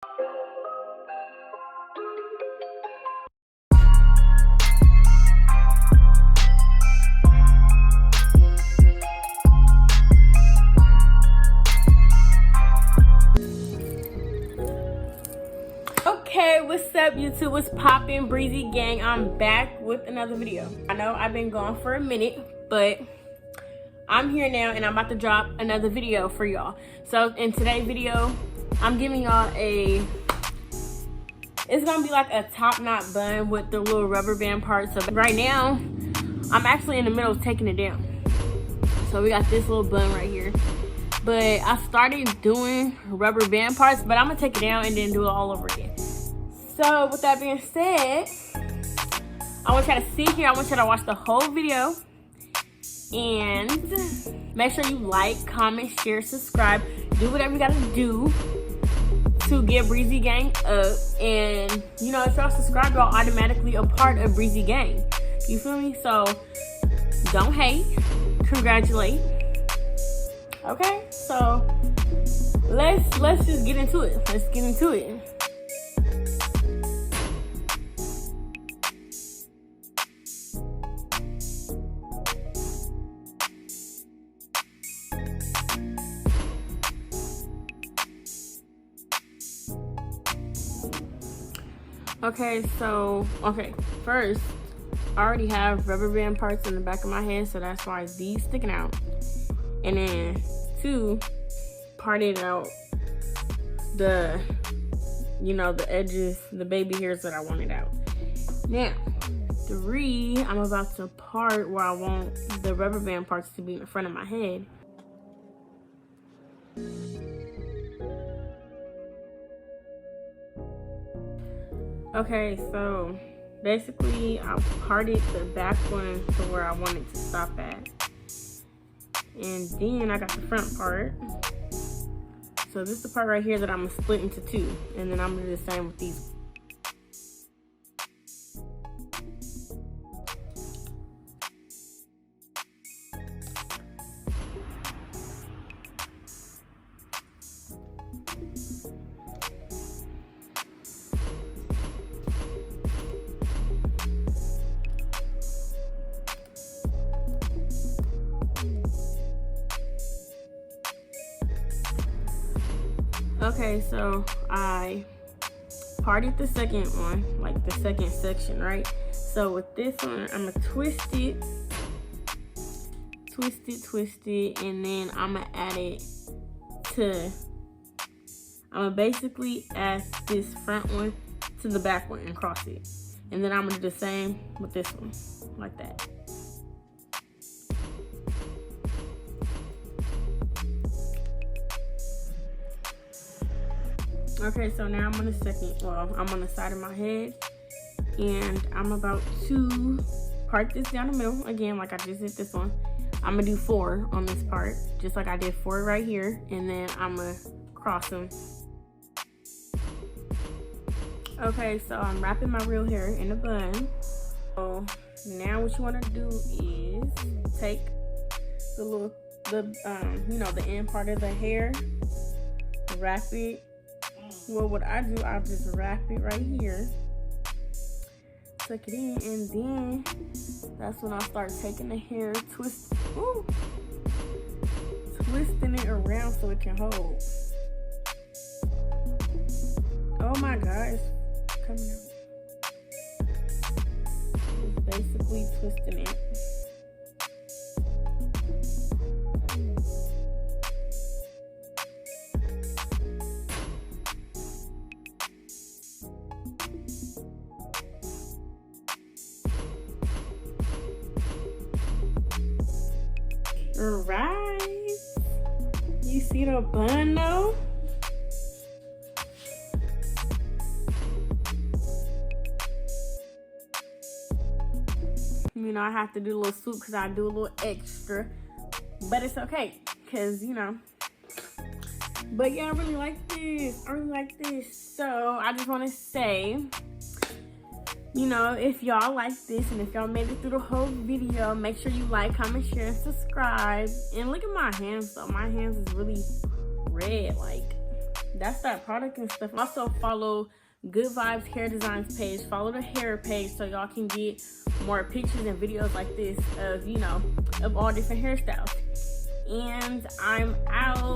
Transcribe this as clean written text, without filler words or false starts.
Okay, what's up YouTube? What's poppin', Breezy gang? I'm back with another video. I know I've been gone for a minute, but I'm here now and I'm about to drop another video for y'all. So in today's video, I'm giving y'all it's gonna be like a top knot bun with the little rubber band part. So right now, I'm actually in the middle of taking it down. So we got this little bun right here. But I started doing rubber band parts, but I'm gonna take it down and then do it all over again. So with that being said, I want y'all to sit here. I want y'all to watch the whole video. And make sure you like, comment, share, subscribe. Do whatever you gotta do to get Breezy Gang up. And you know, if y'all subscribe, y'all automatically a part of Breezy Gang. You feel me? So don't hate, congratulate. Okay, so let's just get into it. Let's get into it. Okay, first, I already have rubber band parts in the back of my head, so that's why these sticking out. And then 2, parted out the, you know, the edges, the baby hairs that I wanted out. Now, 3, I'm about to part where I want the rubber band parts to be in the front of my head. Okay, so basically I parted the back one to where I wanted to stop at. And then I got the front part. So this is the part right here that I'm gonna split into 2. And then I'm gonna do the same with these. Okay, so I parted the second one, like the second section, right? So with this one, I'm gonna twist it, and then I'm gonna add it to, I'm gonna basically add this front one to the back one and cross it. And then I'm gonna do the same with this one, like that. Okay, so now I'm on the I'm on the side of my head, and I'm about to part this down the middle again, like I just did this one. I'm gonna do 4 on this part, just like I did 4 right here, and then I'm gonna cross them. Okay, so I'm wrapping my real hair in a bun. So now what you want to do is take the you know, the end part of the hair, wrap it. Well, what I do, I'll just wrap it right here, tuck it in, and then that's when I start taking the hair, twisting it around so it can hold. Oh my God, it's coming out. Just basically twisting it. Right, you see the bun though? You know, I have to do a little swoop because I do a little extra, but it's okay because, you know. But yeah, I really like this. So I just want to say, you know, if y'all like this and if y'all made it through the whole video, make sure you like, comment, share, and subscribe. And look at my hands though. My hands is really red. Like, that's that product and stuff. Also follow Good Vibes Hair Designs page. Follow the hair page so y'all can get more pictures and videos like this of, you know, of all different hairstyles. And I'm out.